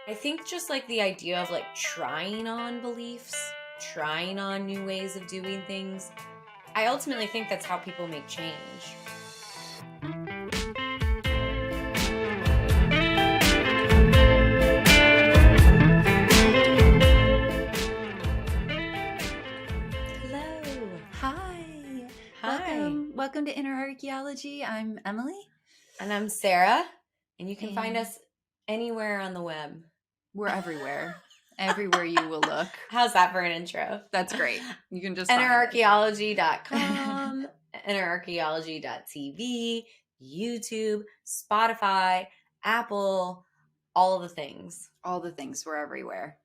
I think just like the idea of like trying on beliefs, trying on new ways of doing things. I ultimately think that's how people make change. Hello. Hi. Hi. Welcome to Inner Archaeology. I'm Emily. And I'm Sarah. And you can find And- us anywhere on the web. We're everywhere. Everywhere you will look. How's that for an intro? That's great. You can just find us. Innerarchaeology.com, innerarchaeology.tv, YouTube, Spotify, Apple, all the things. All the things. We're everywhere.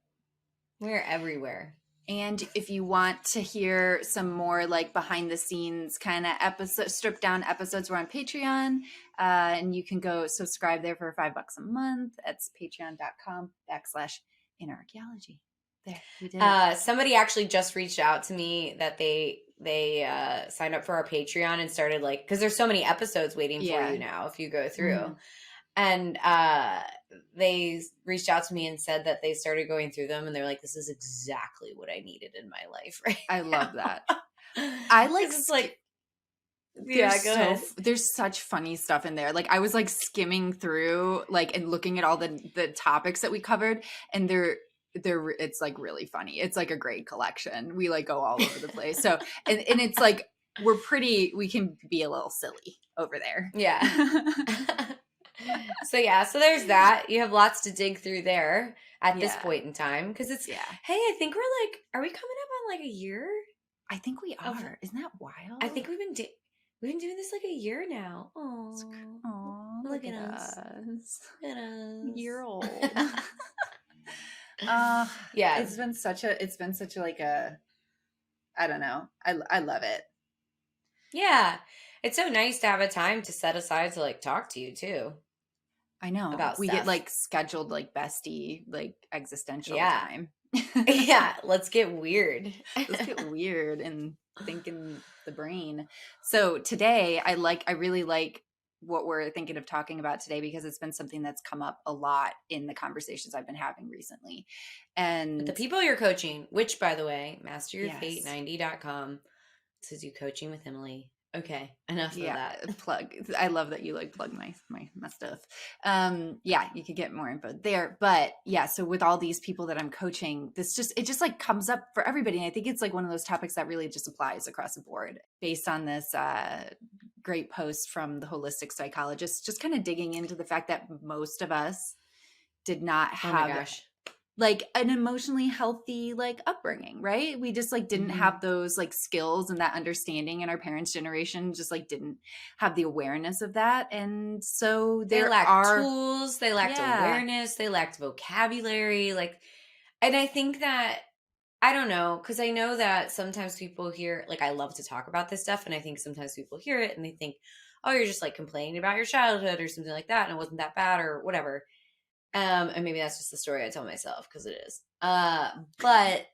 We're everywhere. And if you want to hear some more like behind the scenes kind of episode, stripped down episodes, we're on Patreon. And you can go subscribe there for $5 a month. It's patreon.com/innerarchaeology. There, we did it. Somebody actually just reached out to me that they signed up for our Patreon and started like, because there's so many episodes waiting for you now if you go through. Mm-hmm. And they reached out to me and said that they started going through them and they're like, this is exactly what I needed in my life right I now. love that. I like it's like, yeah, go ahead. There's such funny stuff in there. Like I was like skimming through like and looking at all the topics that we covered, and it's like really funny. It's like a great collection. We like go all over the place. So and it's like we can be a little silly over there. Yeah. So there's that. You have lots to dig through there at this point in time because it's hey, I think we're like, are we coming up on like a year? I think we are. Isn't that wild? I think we've been doing this like a year now. Oh, look at us. Look at us. Year old. Yeah, it's been such a like a, I don't know. I love it. Yeah, it's so nice to have a time to set aside to like talk to you too. I know. About we stuff. Get like scheduled like bestie like existential time. Yeah, let's get weird. Let's get weird and think in the brain. So today I really like what we're thinking of talking about today because it's been something that's come up a lot in the conversations I've been having recently. And with the people you're coaching, which by the way, masteryourfate90.com to do coaching with Emily. Okay, enough of that. Plug. I love that you like plug my stuff. You could get more info there. But so with all these people that I'm coaching, it just like comes up for everybody. And I think it's like one of those topics that really just applies across the board based on this great post from the holistic psychologist, just kind of digging into the fact that most of us did not have like an emotionally healthy like upbringing, right? We just like didn't have those like skills and that understanding, and our parents' generation just like didn't have the awareness of that. And so they lacked tools, they lacked awareness, they lacked vocabulary. Like, and I think that, I don't know, because I know that sometimes people hear, like, I love to talk about this stuff, and I think sometimes people hear it and they think, oh, you're just like complaining about your childhood or something like that, and it wasn't that bad or whatever. And maybe that's just the story I tell myself because it is. But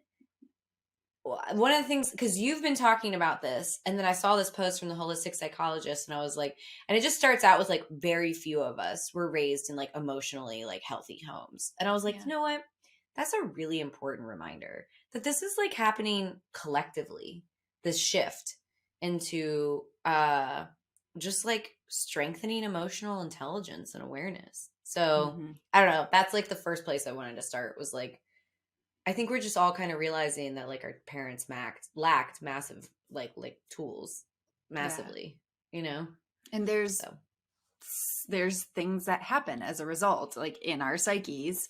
one of the things, because you've been talking about this, and then I saw this post from the holistic psychologist, and I was like, and it just starts out with like very few of us were raised in like emotionally like healthy homes. And I was like, you know what? That's a really important reminder that this is like happening collectively, this shift into just like strengthening emotional intelligence and awareness. So I don't know. That's like the first place I wanted to start was like, I think we're just all kind of realizing that like our parents lacked massive like tools massively, you know? And there's things that happen as a result, like in our psyches,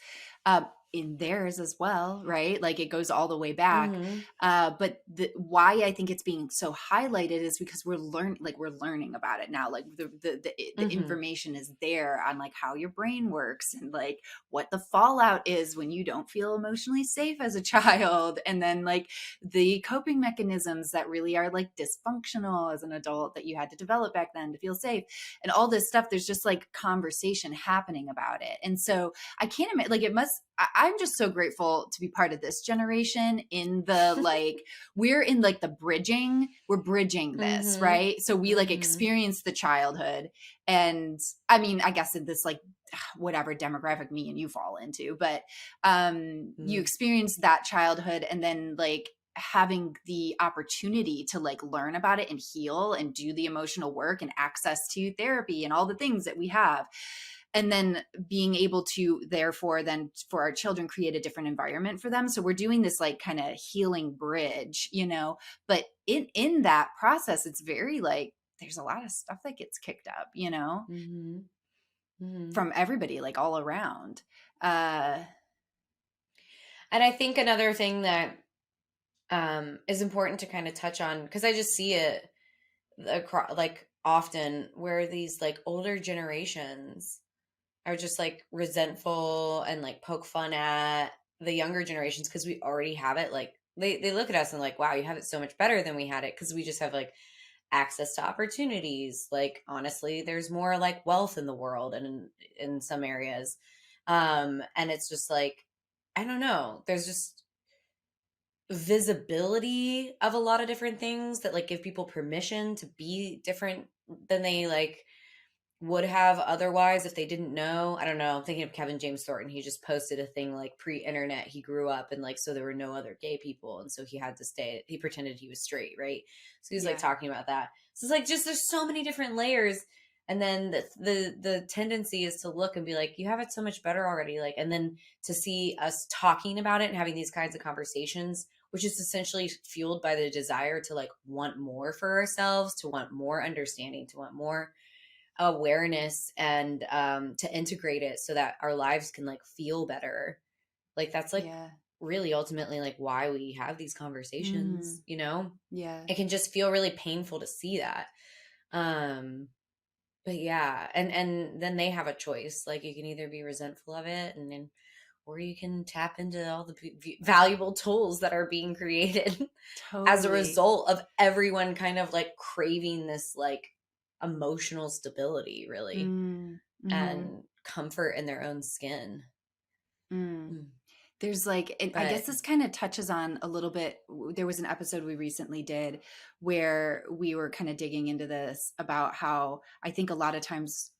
in theirs as well, right? Like it goes all the way back. But why I think it's being so highlighted is because we're learning about it now. Like the information is there on like how your brain works and like what the fallout is when you don't feel emotionally safe as a child. And then like the coping mechanisms that really are like dysfunctional as an adult that you had to develop back then to feel safe and all this stuff. There's just like conversation happening about it. And so I can't imagine, like I'm just so grateful to be part of this generation in the like, we're in like we're bridging this, right? So we like experience the childhood. And I mean, I guess in this like whatever demographic me and you fall into, but you Mm. experience that childhood, and then like having the opportunity to like learn about it and heal and do the emotional work and access to therapy and all the things that we have, and then being able to therefore then for our children create a different environment for them. So we're doing this like kind of healing bridge, you know, but in that process it's very like there's a lot of stuff that gets kicked up, you know, Mhm. Mhm. from everybody, like all around. uh And I think another thing that is important to kind of touch on, because I just see it across, like often, where these like older generations are just like resentful and like poke fun at the younger generations because we already have it. Like they look at us and like, wow, you have it so much better than we had it because we just have like access to opportunities. Like honestly, there's more like wealth in the world and in some areas. And it's just like, I don't know. There's just visibility of a lot of different things that like give people permission to be different than they like would have otherwise if they didn't know. I don't know. I'm thinking of Kevin James Thornton. He just posted a thing like pre-internet. He grew up and like so there were no other gay people, and so he had to stay. He pretended he was straight, right? So he was like yeah, talking about that. So it's like just there's so many different layers, and then the tendency is to look and be like, you have it so much better already, like, and then to see us talking about it and having these kinds of conversations, which is essentially fueled by the desire to like want more for ourselves, to want more understanding, to want more awareness, and to integrate it so that our lives can like feel better. Like that's like yeah, really ultimately like why we have these conversations, mm, you know? yeah, It can just feel really painful to see that. um but yeah, and then they have a choice. Like you can either be resentful of it, and then or you can tap into all the valuable tools that are being created as a totally. result of everyone kind of like craving this like emotional stability, really, Mm, mm-hmm, and comfort in their own skin. mm. Mm. There's like, and I guess But this kind of touches on a little bit. There was an episode we recently did where we were kind of digging into this about how I think a lot of times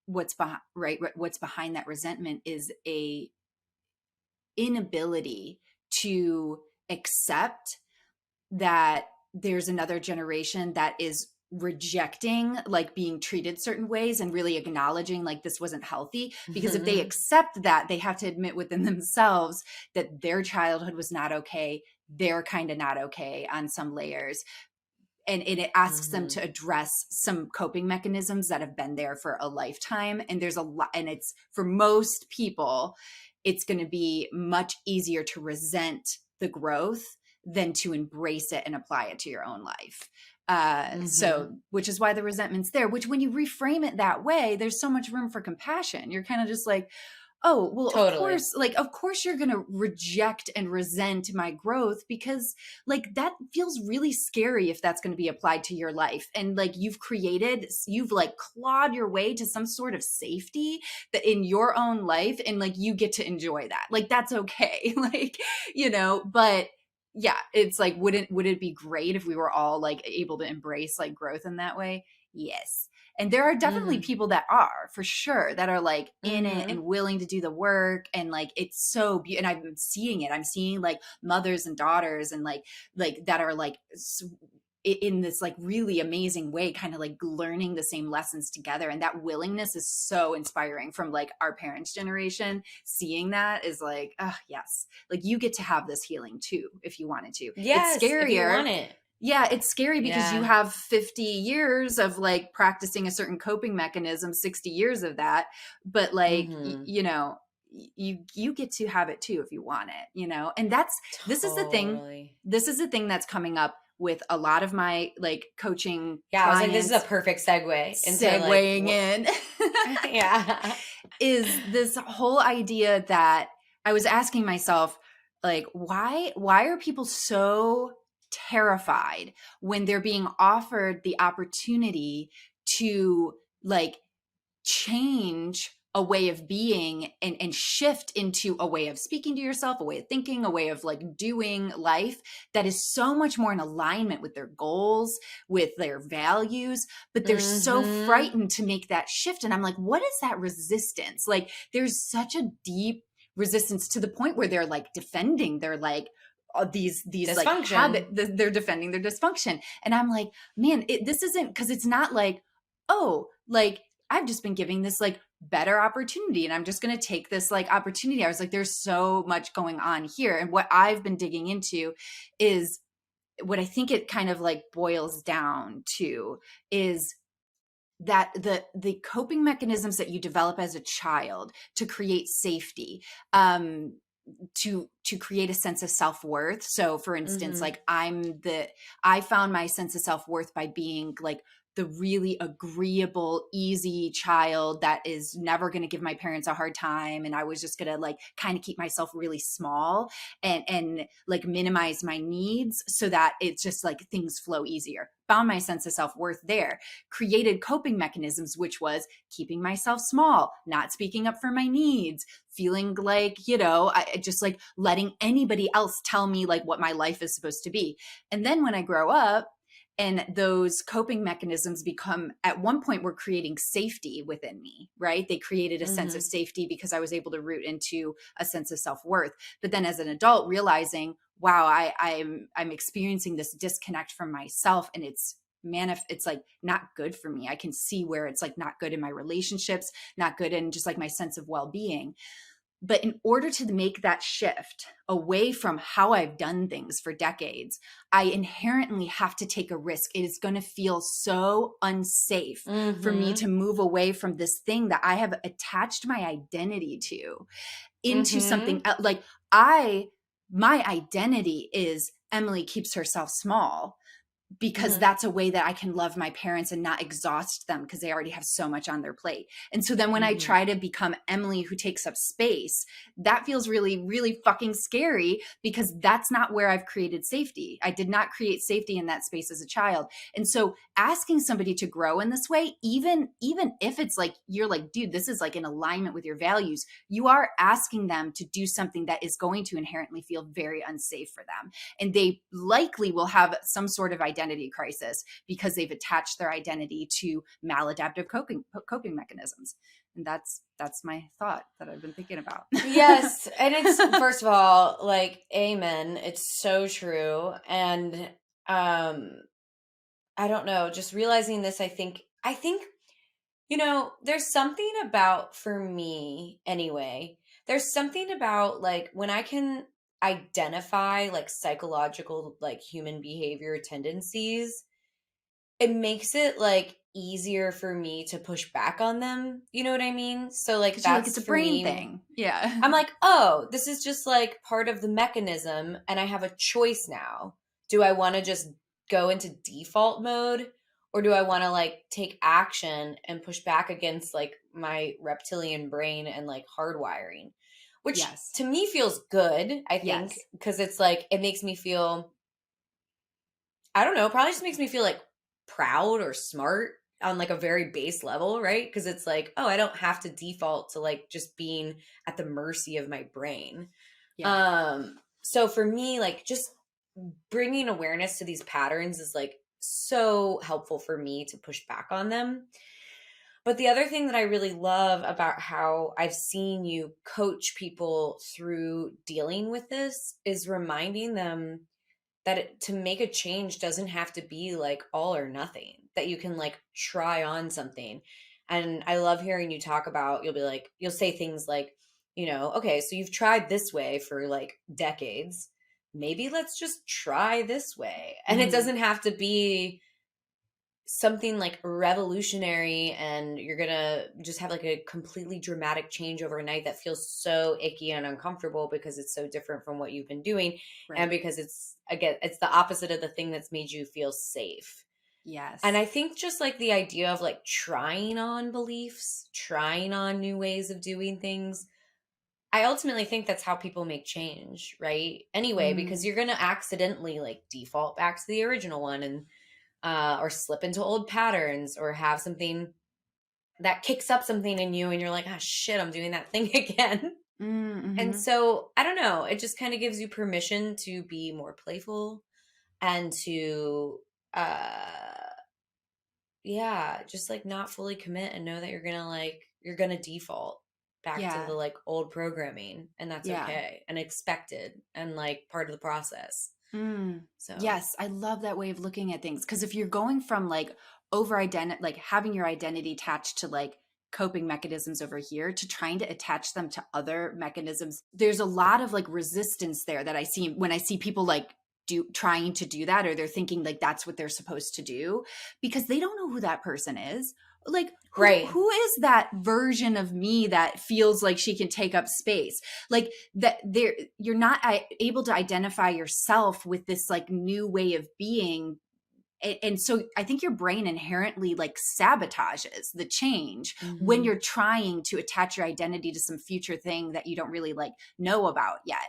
what's behind, right, what's behind that resentment is a inability to accept that there's another generation that is rejecting like being treated certain ways and really acknowledging like this wasn't healthy, because if they accept that, they have to admit within themselves that their childhood was not okay, they're kind of not okay on some layers, and it asks them Mhm. to address some coping mechanisms that have been there for a lifetime. And there's a lot, and it's for most people it's going to be much easier to resent the growth than to embrace it and apply it to your own life. Mhm. So which is why the resentment's there, which when you reframe it that way, there's so much room for compassion. You're kind of just like, oh, well, of Totally. course, like, of course you're going to reject and resent my growth, because like that feels really scary if that's going to be applied to your life. And like you've like clawed your way to some sort of safety that in your own life, and like you get to enjoy that. Like that's okay. Like, you know, but yeah, it's like, would it be great if we were all like able to embrace like growth in that way? Yes. And there are definitely Mhm. people that are, for sure, that are like in it and Mhm. willing to do the work, and like it's so beautiful. And I'm seeing it. I'm seeing like mothers and daughters and like that are like in this like really amazing way, kind of like learning the same lessons together. And that willingness is so inspiring from like our parents' generation. Seeing that is like, oh yes, like you get to have this healing too if you wanted to. It's Yes, if you scarier. want it. Yeah, it's scary because you Yeah. have 50 years of like practicing a certain coping mechanism, 60 years of that, but like Mhm. you know, you get to have it too if you want it, you know. And that's this is the thing. Totally. This is the thing that's coming up with a lot of my like coaching Yeah, I was like, this is a clients, perfect segue into like segueing what. in. Yeah. Is this whole idea that I was asking myself, like, why are people so terrified when they're being offered the opportunity to like change a way of being and shift into a way of speaking to yourself, a way of thinking, a way of like doing life that is so much more in alignment with their goals, with their values, but they're so Mhm. frightened to make that shift. And I'm like, what is that resistance? Like there's such a deep resistance to the point where they're like defending their like these like habit, Dysfunction. they're defending their dysfunction. And I'm like, man, this isn't, because it's not like, oh, like I've just been giving this like better opportunity and I'm just going to take this like opportunity. I was like, there's so much going on here. And what I've been digging into is what I think it kind of like boils down to is that the coping mechanisms that you develop as a child to create safety, to create a sense of self-worth. So for instance, Mhm. like I found my sense of self-worth by being like the really agreeable, easy child that is never going to give my parents a hard time. And I was just going to like kind of keep myself really small and like minimize my needs so that it's just like things flow easier. Found my sense of self-worth there, created coping mechanisms, which was keeping myself small, not speaking up for my needs, feeling like, I just like letting anybody else tell me like what my life is supposed to be. And then when I grow up, and those coping mechanisms become, at one point, were creating safety within me, right? They created a sense of Mhm. safety because I was able to root into a sense of self-worth. But then as an adult, realizing, wow, I'm experiencing this disconnect from myself, and it's it's like not good for me. I can see where it's like not good in my relationships, not good in just like my sense of well-being. But in order to make that shift away from how I've done things for decades, I inherently have to take a risk. It is going to feel so unsafe for me to Mhm. move away from this thing that I have attached my identity to into something Mhm. like my identity is Emily keeps herself small, because Mhm. that's a way that I can love my parents and not exhaust them because they already have so much on their plate. And so then when I Mhm. try to become Emily who takes up space, that feels really, really fucking scary because that's not where I've created safety. I did not create safety in that space as a child. And so asking somebody to grow in this way, even if it's like you're like, dude, this is like in alignment with your values, you are asking them to do something that is going to inherently feel very unsafe for them, and they likely will have some sort of identity crisis because they've attached their identity to maladaptive coping mechanisms. And that's my thought that I've been thinking about. Yes, and it's first of all, like, amen. It's so true. And um I don't know, just realizing this, I think there's something about, for me anyway, there's something about like when I can identify like psychological like human behavior tendencies, it makes it like easier for me to push back on them. You know what I mean? So like Because you're like, it's that's a for brain me. thing. Yeah. I'm like, "Oh, this is just like part of the mechanism and I have a choice now. Do I want to just go into default mode, or do I want to like take action and push back against like my reptilian brain and like hardwiring?" Which Yes. to me feels good, I think, Yes. because it's like it makes me feel, I don't know, probably just makes me feel like proud or smart on like a very base level, right? Because it's like, oh, I don't have to default to like just being at the mercy of my brain. Yeah. So for me, like just bringing awareness to these patterns is like so helpful for me to push back on them. But the other thing that I really love about how I've seen you coach people through dealing with this is reminding them that to make a change doesn't have to be like all or nothing, that you can like try on something. And I love hearing you talk about, you'll be like, you'll say things like, okay, so you've tried this way for like decades. Maybe let's just try this way. And it Hmm. doesn't have to be something like revolutionary and you're gonna just have like a completely dramatic change overnight that feels so icky and uncomfortable because it's so different from what you've been doing, and Right. because it's, again, it's the opposite of the thing that's made you feel safe. And Yes. I think just like the idea of like trying on beliefs, trying on new ways of doing things, I ultimately think that's how people make change, right? Anyway, because Hmm. you're gonna accidentally like default back to the original one, and or slip into old patterns or have something that kicks up something in you and you're like, "Ah, shit, I'm doing that thing again." And Mm-hmm. so, I don't know, it just kind of gives you permission to be more playful and to uh yeah, just like not fully commit and know that you're gonna default back to the Yeah. like old programming, and that's Yeah. okay and expected and like part of the process. Mm. So, Yes, I love that way of looking at things. Because if you're going from like over identity, like having your identity attached to like coping mechanisms over here to trying to attach them to other mechanisms, there's a lot of like resistance there that I see when I see people like trying to do that, or they're thinking like that's what they're supposed to do, because they don't know who that person is. Like right. who is that version of me that feels like she can take up space? Like that there, you're not able to identify yourself with this like new way of being. And so I think your brain inherently like sabotages the change when Mhm. you're trying to attach your identity to some future thing that you don't really like know about yet.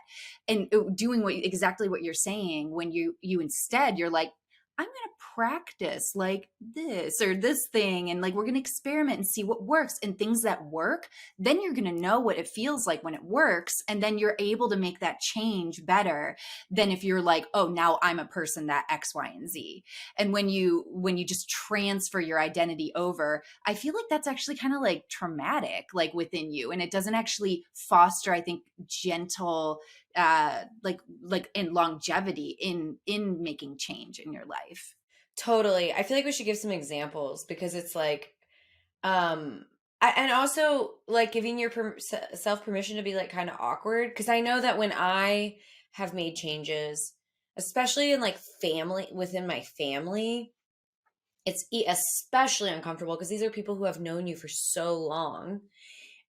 And doing exactly what you're saying, when you instead you're like, I'm going to practice like this or this thing, and like we're going to experiment and see what works, and things that work, then you're going to know what it feels like when it works, and then you're able to make that change better than if you're like, oh, now I'm a person that X, Y, and Z. And when you just transfer your identity over, I feel like that's actually kind of like traumatic, like within you, and it doesn't actually foster, I think, gentle like in longevity in making change in your life. Totally. I feel like we should give some examples because it's like, um, and also like giving your self permission to be like kind of awkward. Because I know that when I have made changes, especially in like family, within my family, it's especially uncomfortable because these are people who have known you for so long.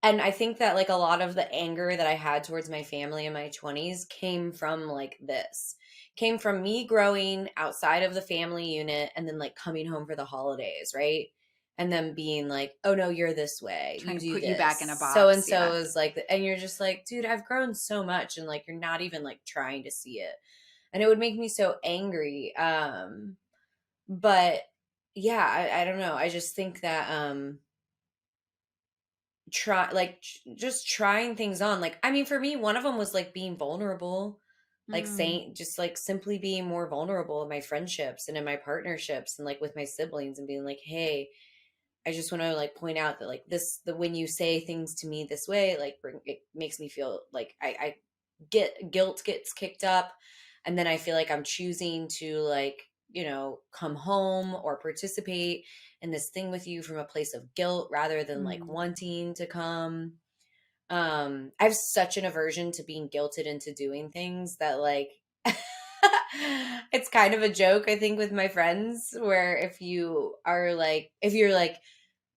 And I think that like a lot of the anger that I had towards my family in my 20s came from like this. Came from me growing outside of the family unit and then like coming home for the holidays, right? And then being like, "Oh no, you're this way. Trying You to do put you back this." in a So and box. so Yeah. is like and you're just like, "Dude, I've grown so much and like you're not even like trying to see it." And it would make me so angry. But yeah, I don't know. I just think that just trying things on, like, I mean, for me one of them was like being vulnerable, like Mm, saying just like simply being more vulnerable in my friendships and in my partnerships and like with my siblings and being like, hey, I just want to like point out that like this the when you say things to me this way, like it makes me feel like I get guilt gets kicked up, and then I feel like I'm choosing to like, come home or participate in this thing with you from a place of guilt rather than like mm, wanting to come. I have such an aversion to being guilted into doing things that like it's kind of a joke I think with my friends, where if you're like,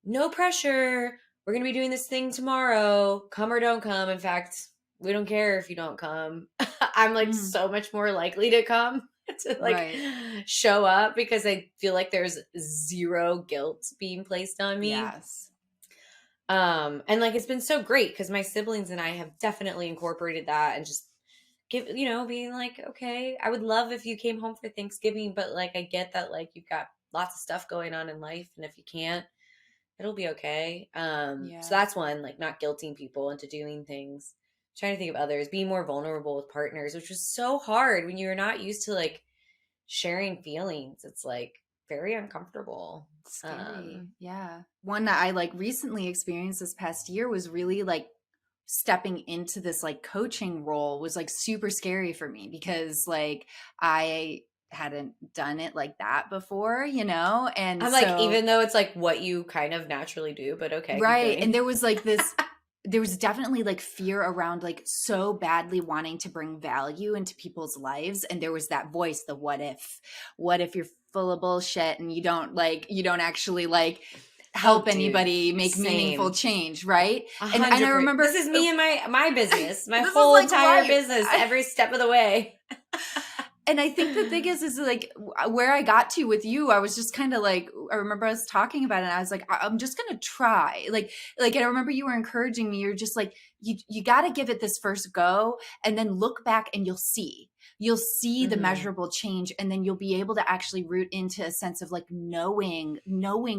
no pressure, we're going to be doing this thing tomorrow, come or don't come. In fact, we don't care if you don't come. I'm like mm. so much more likely to come to like Right. show up because I feel like there's zero guilt being placed on me. Yes. And like it's been so great because my siblings and I have definitely incorporated that and just being like, okay, I would love if you came home for Thanksgiving, but like I get that like you've got lots of stuff going on in life, and if you can't, it'll be okay. So Yeah. that's one, like not guilting people into doing things. Trying to think of others, being more vulnerable with partners, which was so hard when you're not used to like sharing feelings. It's like very uncomfortable. Scary. Yeah. One that I like recently experienced this past year was really like stepping into this like coaching role was like super scary for me, because like I hadn't done it like that before, and I'm like, so even though it's like what you kind of naturally do, but okay, keep right. And going. there was like this, there was definitely like fear around like so badly wanting to bring value into people's lives. And there was that voice, the what if you're full of bullshit and you don't actually like Oh, help dude, anybody make meaningful same. change. Right. A And I hundred per. remember This is me and my business, my this is whole like entire life. business, every step of the way. And I think the thing is like where I got to with you, I was just kind of like, I remember us talking about it and I was like, I'm just going to try. And I remember you were encouraging me. You're just like, you got to give it this first go and then look back and you'll see the Hmm. measurable change. And then you'll be able to actually root into a sense of like knowing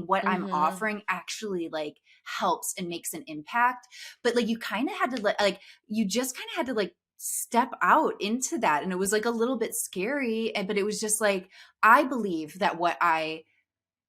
what I'm Hmm. offering actually like helps and makes an impact. But like you kind of had to like you just kind of had to like step out into that, and it was like a little bit scary, but it was just like I believe that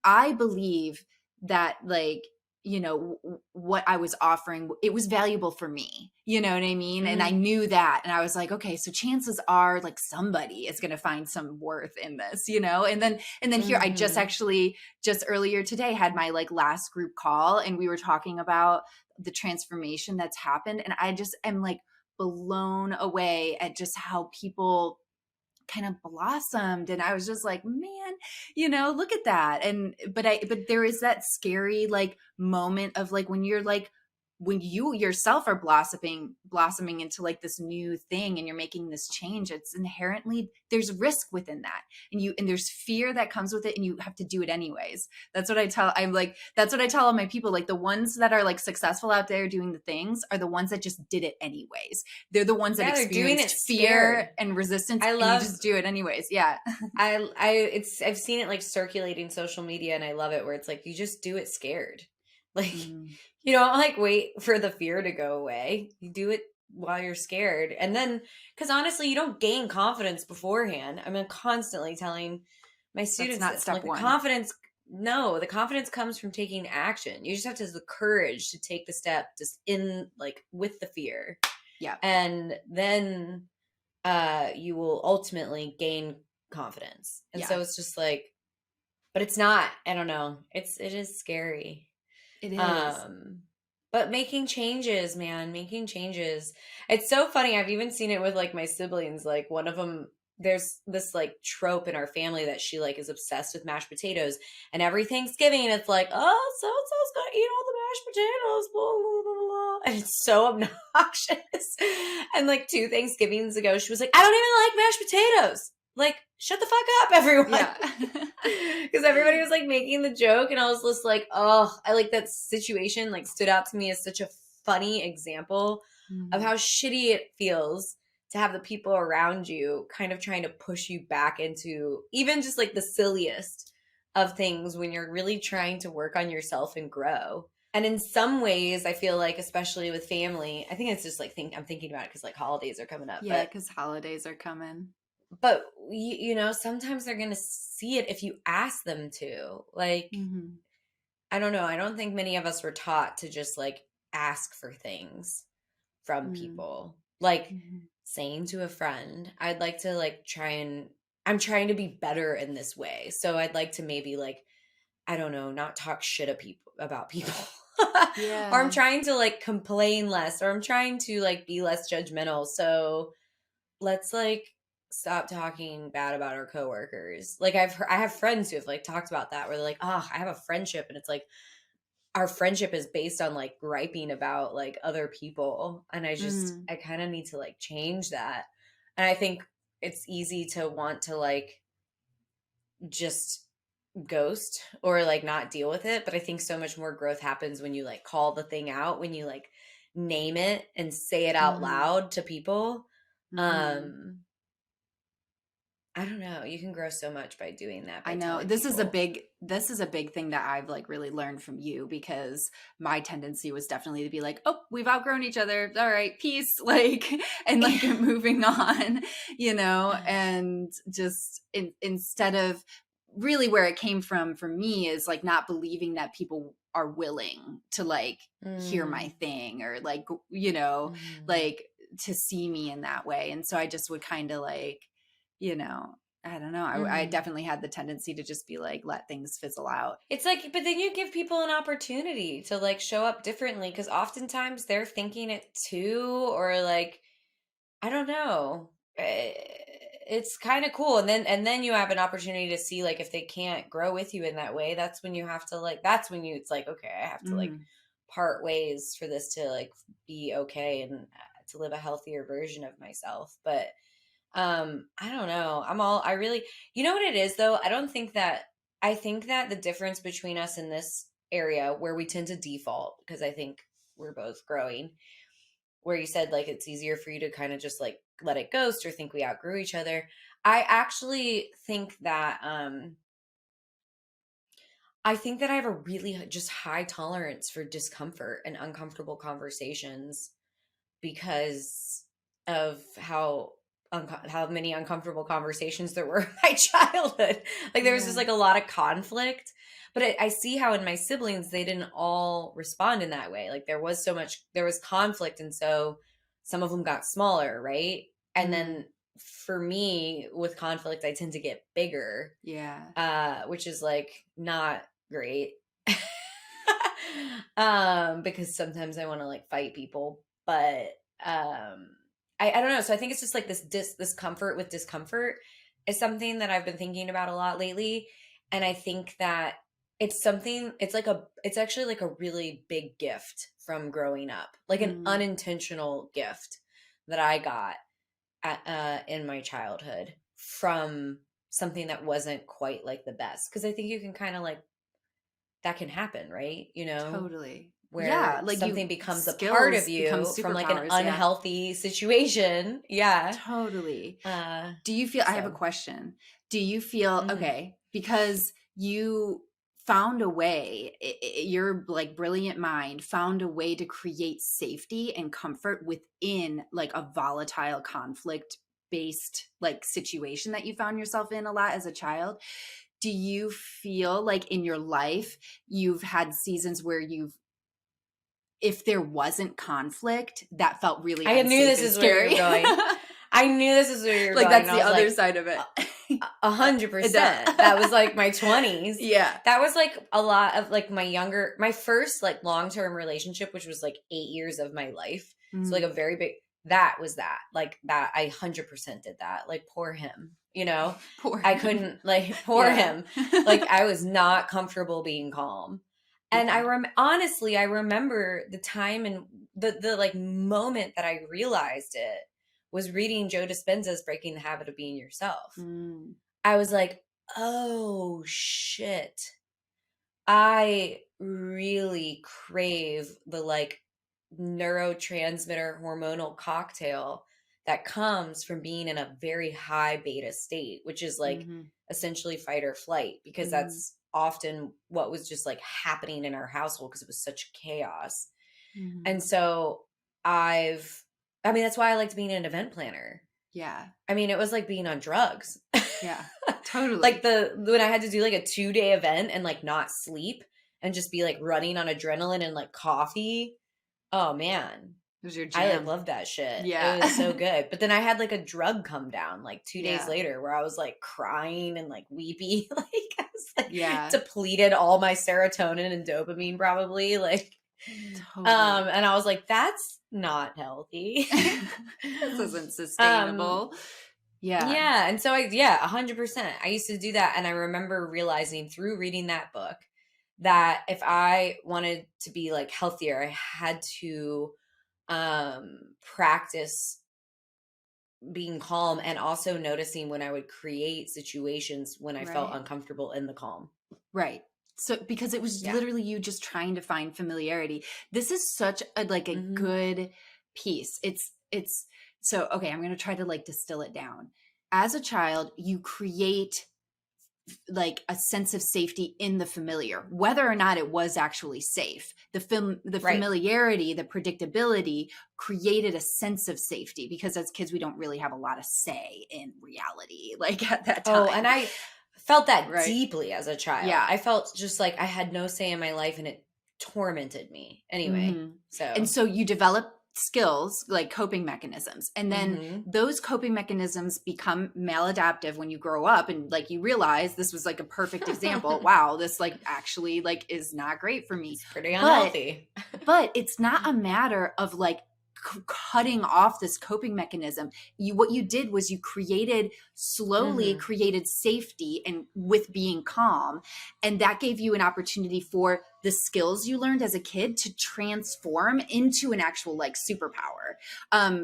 I believe that like, you know, what I was offering, it was valuable for me. You know what I mean? And I Mm-hmm. knew that. And I was like, okay, so chances are like somebody is going to find some worth in this, you know? And then here I just Mm-hmm. actually just earlier today had my like last group call, and we were talking about the transformation that's happened. And I just am like blown away at just how people kind of blossomed, and I was just like, man, you know, look at that. And but there is that scary like moment of like when you're like when you yourself are blossoming into like this new thing and you're making this change, it's inherently there's risk within that, and there's fear that comes with it, and you have to do it anyways. That's what I tell all my people, like the ones that are like successful out there doing the things are the ones that just did it anyways. They're the ones that Yeah, they're doing it experienced fear scared. and resistance, I and you love just do it anyways. Yeah. I've seen it like circulating social media, and I love it where it's like you just do it scared. Like Mm, you don't like wait for the fear to go away. You do it while you're scared. And then cuz honestly, you don't gain confidence beforehand. I'm constantly telling my that's students not this. step Like one. the confidence comes from taking action. You just have to have the courage to take the step just in like with the fear. Yeah. And then you will ultimately gain confidence. And Yeah. so it's just like, but it's not, I don't know. It is scary. It is. Um, but making changes, man, making changes. It's so funny. I've even seen it with like my siblings. Like one of them, there's this like trope in our family that she like is obsessed with mashed potatoes, and every Thanksgiving it's like, oh, so and so's gonna eat all the mashed potatoes, blah, blah, blah, blah. And it's so obnoxious. And like 2 Thanksgivings ago, she was like, I don't even like mashed potatoes. Like, shut the fuck up, everyone. Yeah. Because everybody was like making the joke, and I was just like, oh, I like that situation, like, stood out to me as such a funny example of Mhm. how shitty it feels to have the people around you kind of trying to push you back into even just like the silliest of things when you're really trying to work on yourself and grow. And in some ways, I feel like, especially with family, I think it's just like I'm thinking about it because like holidays are coming up, Yeah, because holidays are coming. but you know, sometimes they're gonna see it if you ask them to. Like, Hmm. I don't know. I don't think many of us were taught to just like ask for things from Mm-hmm. people. Like saying to a friend, I'd like to like I'm trying to be better in this way. So I'd like to maybe like, I don't know, not talk shit about people. Or I'm Yeah. trying to like complain less, or I'm trying to like be less judgmental. So let's like stop talking bad about our coworkers. Like I have friends who have like talked about that where they're like, oh, I have a friendship, and it's like our friendship is based on like griping about like other people, and Mm. I kind of need to like change that. And I think it's easy to want to like just ghost or like not deal with it, but I think so much more growth happens when you like call the thing out, when you like name it and say it out Mm-hmm. loud to people. Mm-hmm. um I don't know. You can grow so much by doing that, I by know telling people. this is a big thing that I've like really learned from you, because my tendency was definitely to be like, oh, we've outgrown each other. All right, peace. Like, and like moving on, you know, and just instead of really where it came from for me is like not believing that people are willing to like hear my Mm, thing, or like, you know, mhm. like to see me in that way. And so I just would kind of like, you know, I don't know. I Mhm. definitely had the tendency to just be like, let things fizzle out. It's like, but then you give people an opportunity to like show up differently because oftentimes they're thinking it too, or like, I don't know. It's kind of cool. And then you have an opportunity to see like if they can't grow with you in that way, that's when you have to like, that's when you, it's like, okay, I have to like Mm, part ways for this to like be okay and to live a healthier version of myself. But I don't know. I really, you know what it is though? I think that the difference between us in this area where we tend to default, because I think we're both growing, where you said like it's easier for you to kind of just like let it ghost or think we outgrew each other. I actually think that I think that I have a really just high tolerance for discomfort and uncomfortable conversations because of how many uncomfortable conversations there were in my childhood. Like there was just Yeah. like a lot of conflict, but I see how in my siblings they didn't all respond in that way. Like there was conflict, and so some of them got smaller, right? And Mm, then for me with conflict, I tend to get bigger, yeah. which is like not great. Because sometimes I want to like fight people, but um I don't know. So I think it's just like this comfort with discomfort is something that I've been thinking about a lot lately. And I think that it's actually like a really big gift from growing up, like an Mm, unintentional gift that I got in my childhood from something that wasn't quite like the best. Because I think you can kind of like that can happen, right? totally. Where Yeah. Like something you becomes a part of skills become you from like an superpowers. Yeah. unhealthy situation. Yeah. Totally. Uh, Do you feel, I have a so, question. Do you feel, mhm. okay, because you found a way, your like brilliant mind found a way to create safety and comfort within like a volatile conflict based like situation that you found yourself in a lot as a child. Do you feel like in your life you've had seasons where if there wasn't conflict, that felt really I knew unsafe this and is where you were scary? going. I knew this is where you were Like going. that's And I the was other like, side of a it. a hundred Duh. percent. That was like my 20s. Yeah. That was like a lot of like my first like long-term relationship, which was like 8 years of my life. So like Mm, a very big, that was that. Like that, I 100% did that. Like poor him, poor I him. couldn't like poor Yeah. him. Like I was not comfortable being calm. And Yeah. honestly, I remember the time and the like moment that I realized it was reading Joe Dispenza's Breaking the Habit of Being Yourself. Mm, I was like, "Oh shit. I really crave the like neurotransmitter hormonal cocktail that comes from being in a very high beta state, which is like mhm, essentially fight or flight, because mhm, that's often what was just like happening in our household because it was such chaos. And mhm. so I mean, that's why I liked being an event planner. Yeah. I mean, it was like being on drugs. Yeah. Like Totally. when I had to do like a 2-day event and like not sleep and just be like running on adrenaline and like coffee. Oh man. It was your I like jam. love that shit. It Yeah. was so good. But then I had like a drug come down like 2 days Yeah. later where I was like crying and like weepy. Like I was like Yeah. depleted all my serotonin and dopamine probably. Like Totally. and I was like, that's not healthy. This isn't um sustainable. Yeah. yeah, and so yeah, 100%. I used to do that, and I remember realizing through reading that book that if I wanted to be like healthier, I had to practice being calm and also noticing when I would create situations when I felt Right. uncomfortable in the calm. Right. So because it was Yeah. literally you just trying to find familiarity. This is such a like a Mhm. good piece. It's so okay, I'm going to try to like distill it down. As a child, you create like a sense of safety in the familiar, whether or not it was actually safe. The Right. familiarity, the predictability created a sense of safety because as kids we don't really have a lot of say in reality like at that Oh, and time. I felt that Right. deeply as a child. Yeah. I felt just like I had no say in my life and it tormented me. Anyway, Mhm. And so so you develop skills like coping mechanisms. And then mhm. those coping mechanisms become maladaptive when you grow up and like you realize this was like a perfect example. Wow, this like actually like is not great for me. It's pretty But unhealthy. it's not a matter of like cutting off this coping mechanism. What you did was you slowly Mhm. created safety and with being calm, and that gave you an opportunity for the skills you learned as a kid to transform into an actual like superpower,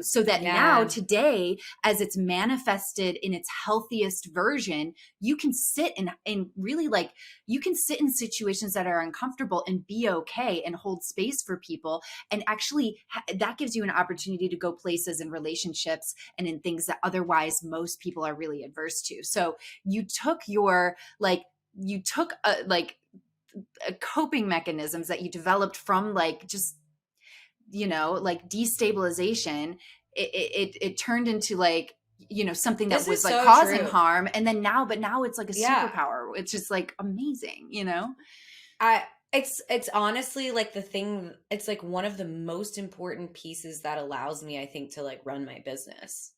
so that now Yeah. today as it's manifested in its healthiest version, you can sit and really like you can sit in situations that are uncomfortable and be okay and hold space for people, and actually that gives you an opportunity to go places in relationships and in things that otherwise most people are really adverse to. So you took your like you took a, like coping mechanisms that you developed from like just, like destabilization, it turned into like, something that This was is like so causing true. harm. And then now it's like a Yeah. superpower. It's just like amazing. I it's honestly like the thing, it's like one of the most important pieces that allows me, I think, to like run my business.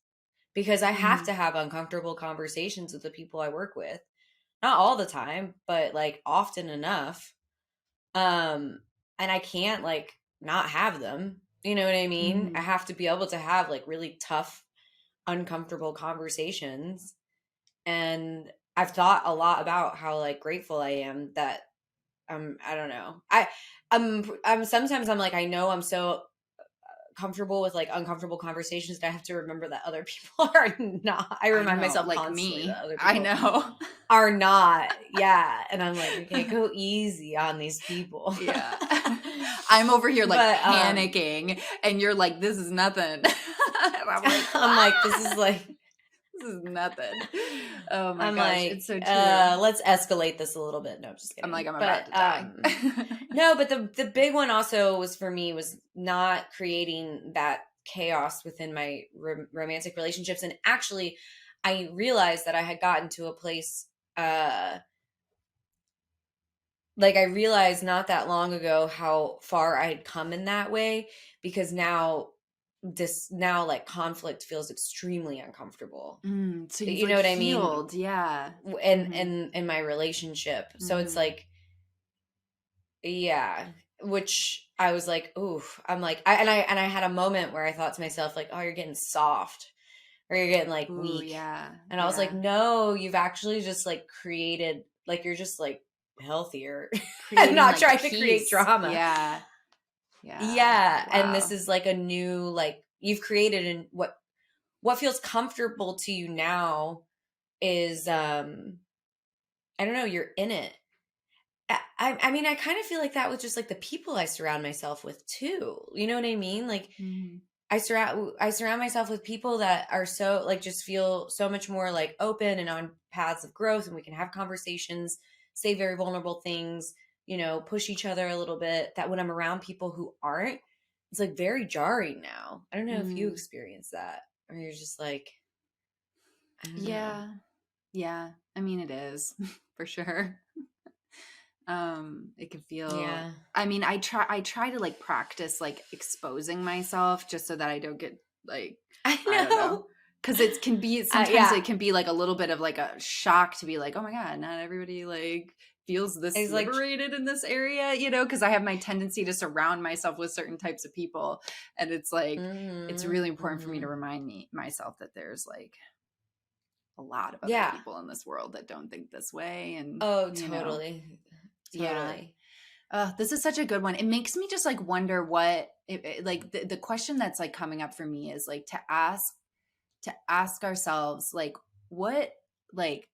Because I have Hmm. to have uncomfortable conversations with the people I work with. Not all the time, but like often enough. Um and I can't like not have them. You know what I mean? I Hmm. have to be able to have like really tough, uncomfortable conversations. And I've thought a lot about how like grateful I am that I don't know. I'm sometimes I'm like, I know I'm so comfortable with like uncomfortable conversations that I have to remember that other people are not. I I remind know, myself like constantly that me. other I people know. are not. Yeah. And I'm like, okay, go easy on these people. Yeah. I'm over here like But panicking and you're like, this is nothing. And I'm like, I'm like, this is like this is nothing. Oh my I'm gosh, like, it's so true. let's escalate this a little bit. No, just I'm like, kidding. I'm But about to die. no, but the big one also was for me was not creating that chaos within my romantic relationships. And actually, I realized that I had gotten to a place, like I realized not that long ago how far I had come in that way, because now like conflict feels extremely uncomfortable. So you've You know like what I mean? healed. Yeah. In Hmm. my relationship. So it's Hmm. like, yeah, which I was like, ooh, I'm like, I had a moment where I thought to myself, like, oh, you're getting soft or you're getting like Ooh, weak. yeah. And I was like, Yeah. no, you've actually just like created, like, you're just like healthier and Creating not like trying to create peace. drama. Yeah. Yeah. Yeah. And this Wow. is like a new, like, you've created, and what feels comfortable to you now is, I don't know, you're in it. I mean, I kind of feel like that with just like the people I surround myself with too. You know what I mean? Like Hmm. I surround myself with people that are so like just feel so much more like open and on paths of growth, and we can have conversations, say very vulnerable things, push each other a little bit. That when I'm around people who aren't, it's like very jarring now. I don't know if you Mm. experience that, or you're just like, I don't know. Yeah. Yeah. I mean, it is for sure. It can feel, Yeah. I mean, I try to like practice like exposing myself just so that I don't get like, I I don't know. know. Cause it can be, sometimes Yeah. it can be like a little bit of like a shock to be like, oh my God, not everybody like feels this It's like, liberated in this area, cause I have my tendency to surround myself with certain types of people. And it's like, it's mm-hmm, really important for me to mm-hmm. remind myself that there's like a lot of other Yeah. people in this world that don't think this way. And, Oh, totally. yeah. Totally. This is such a good one. It makes me just like wonder what like the question that's like coming up for me is like to ask ourselves like what like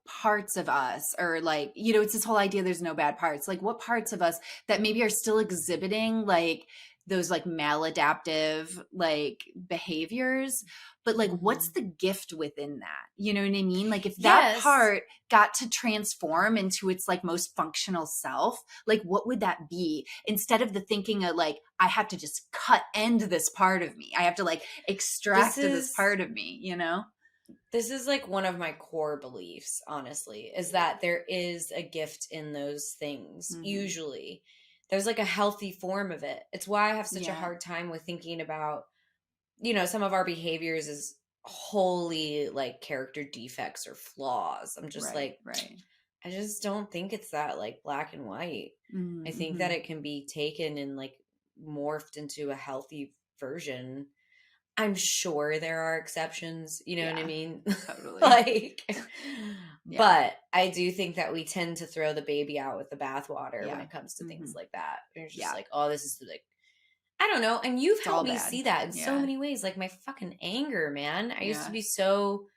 parts of us, or like it's this whole idea there's no bad parts, like what parts of us that maybe are still exhibiting like those like maladaptive like behaviors, but like what's Mhm. the gift within that, you know what I mean? Like if that Yes. part got to transform into its like most functional self, like what would that be, instead of the thinking of like I have to just end this part of me, I have to like This extract this is part of me. this is like one of my core beliefs, honestly, is that there is a gift in those things. Hmm. Usually. There's like a healthy form of it. It's why I have such a Yeah. hard time with thinking about, some of our behaviors as wholly like character defects or flaws. I'm just Right, like, right. I just don't think it's that like black and white. I think that Mm-hmm. it can be taken and like morphed into a healthy version. I'm sure there are exceptions, you know what I Yeah, mean? totally. Like, Yeah, but I do think that we tend to throw the baby out with the bathwater when yeah. it comes to things Mm-hmm. like that. And you're just Yeah, like, oh, this is like, I don't know. And you've it's helped all me bad. see that in so Yeah, many ways. Like my fucking anger, man. I used to yeah, be so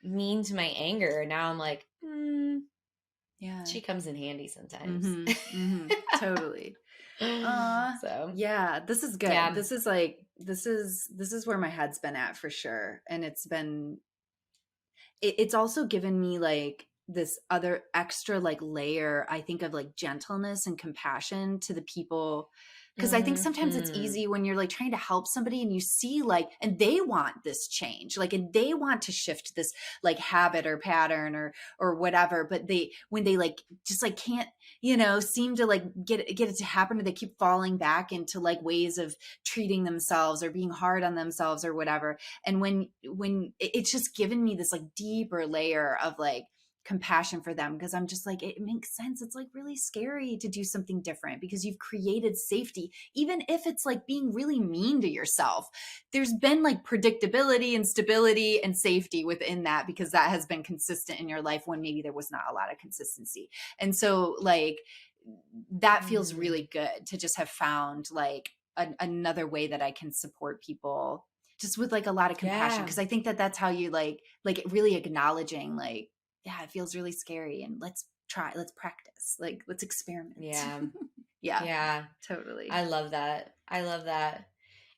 mean to my anger. And now I'm like, yeah. she comes in handy sometimes. Mm-hmm. Mm-hmm. Totally. So, Yeah, this is good. yeah. This is where my head's been at for sure. And it's also given me like this other extra like layer, I think, of like gentleness and compassion to the people. Because I think sometimes it's Mhm. easy when you're like trying to help somebody and you see like, and they want this change, like, and they want to shift this like habit or pattern or whatever, but when they like just like can't, seem to like get it to happen, or they keep falling back into like ways of treating themselves or being hard on themselves or whatever. And when it's just given me this like deeper layer of like compassion for them, because I'm just like, it makes sense. It's like really scary to do something different because you've created safety, even if it's like being really mean to yourself. There's been like predictability and stability and safety within that, because that has been consistent in your life when maybe there was not a lot of consistency. And so like that feels really good to just have found like another way that I can support people just with like a lot of compassion. Yeah. Because I think that that's how you like really acknowledging like, yeah, it feels really scary, and let's practice, like let's experiment. Yeah. Yeah, Yeah. totally. I love that. I love that.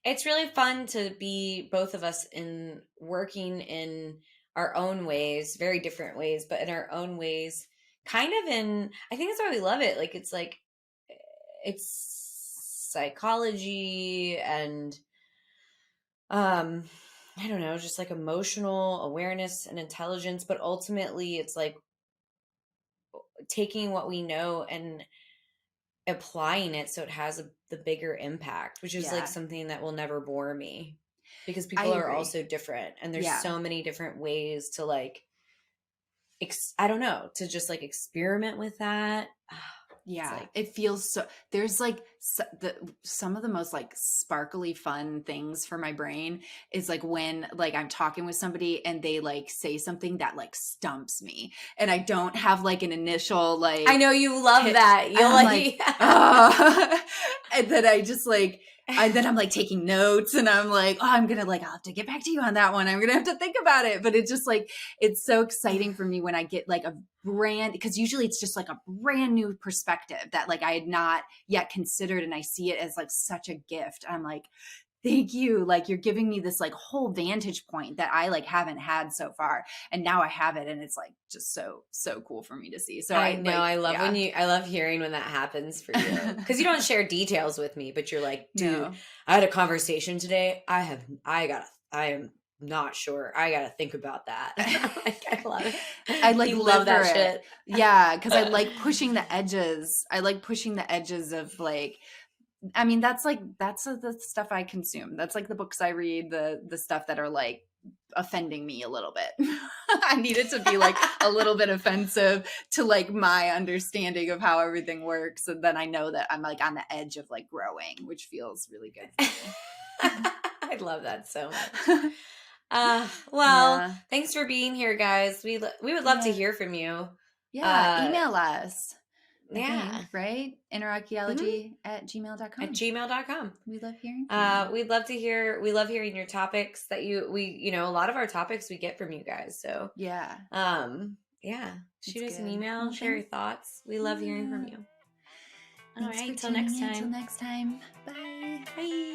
It's really fun to be both of us in working in our own ways, very different ways, but in our own ways, kind of in, I think that's why we love it. It's psychology and, um, I don't know, just like emotional awareness and intelligence, but ultimately it's like taking what we know and applying it so it has the bigger impact, which is like Yeah, something that will never bore me because I people are agree. also different and there's Yeah. so many different ways to like I don't know, to just like experiment with that. It's Yeah, like it feels so. There's like some of the most like sparkly fun things for my brain is like when like I'm talking with somebody and they like say something that like stumps me, and I don't have like an initial I like know you love hit, that. and You'll I'm like, like and then I just like. Then I'm like taking notes, and I'm like, oh, I'm gonna like, I'll have to get back to you on that one. I'm gonna have to think about it. But it's just like, it's so exciting for me when I get like a brand, because usually it's just like a brand new perspective that like I had not yet considered, and I see it as like such a gift. I'm like, thank you, like you're giving me this like whole vantage point that I like haven't had so far, and now I have it, and it's like just so cool for me to see. So I I know. like, yeah. I love hearing when that happens for you. Because you don't share details with me, but you're like, dude, No. I had a conversation today. I am not sure. I gotta think about that. Like, I love I it. like You live love for that it. shit. Yeah, because I like pushing the edges. I like pushing the edges of like, I mean, that's the stuff I consume. That's like the books I read, the stuff that are like offending me a little bit. I need it to be like a little bit offensive to like my understanding of how everything works, and then I know that I'm like on the edge of like growing, which feels really good for me. I love that so much. Well, Yeah. thanks for being here, guys. We would love to Yeah. hear from you. Yeah. Uh, Email us. I yeah. think, right? Hmm. Interarchaeology at At gmail.com. gmail.com. We love hearing from you. We love hearing your topics that a lot of our topics we get from you guys. So, Yeah, yeah, it's shoot us an good. email, Well, share your thoughts. We love hearing yeah. from you. All Thanks for right, till tuning next in. Till time. next time. Bye. Bye.